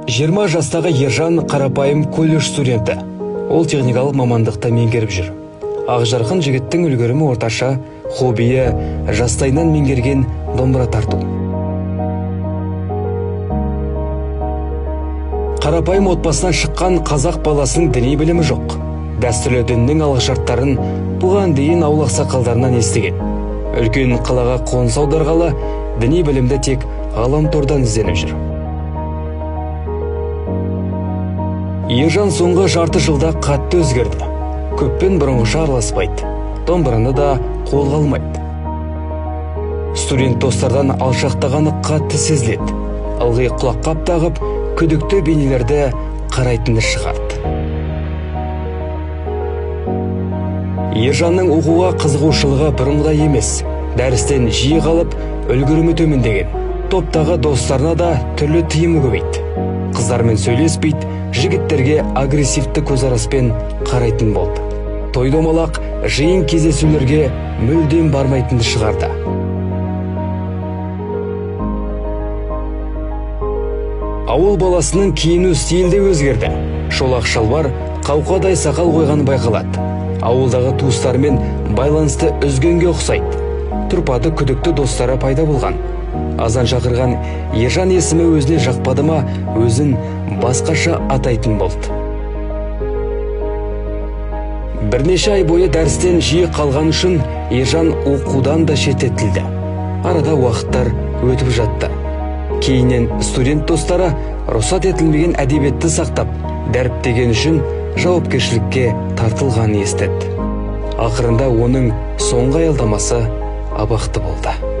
20 жастағы Ержан қарапайым колледж студенті. Ол техникалық мамандықта меңгеріп жүр. Ақжарқын жігіттің үлгерімі орташа, хоббиі жастайынан меңгерген домбыра тарту. Қарапайым отбасынан шыққан қазақ баласының діни білімі жоқ. Дәстүрлі діннің алғышарттарын бұған дейін ауыл ақсақалдарынан естіген. Үлкен қалаға қоныс аударғалы, діни білімді тек ғаламтордан ізденіп жүр. Ержан соңғы жарты жылда қатты өзгерді. Көппен бұрынғыша араласпайды. Домбыраны да қолға алмайды. Студент достардан алшақтағаны қатты сезіледі. Ылғи құлаққап тағып, күдікті бейнелерді қарайтынды шығарды. Ержанның оқуға қызығушылығы бұрынғыдай емес. Дәрістен жиі қалып, үлгерімі төмендеген. Топтағы достарына да түрлі тыйымы көбейді. Қыздармен сөйлеспейді, жігіттерге агрессивті көзараспен қарайтын болды. Той-домалақ, жиын кездесулерге мүлдем бармайтынды шығарды. Ауыл баласының киіну стилі өзгерді. Шолақ шалбар, қауқадай сақал қойған байқалады. Ауылдағы туыстармен байланысты үзгенге ұқсайды. Тұрпаты күдікті достары пайда болған. Азан шақырған Ержан есімі өзіне жақпады ма, өзін басқаша атайтын болды. Бірнеше ай бойы дәрістен жиі қалған үшін Ержан оқудан да шеттетілді. Арада уақыттар өтіп жатты. Кейіннен студент достары рұқсат етілмеген әдебиетті сақтап, дәріптеген үшін жауапкершілікке тартылғанын естіді. Ақырында оның соңғы аялдамасы абақты болды.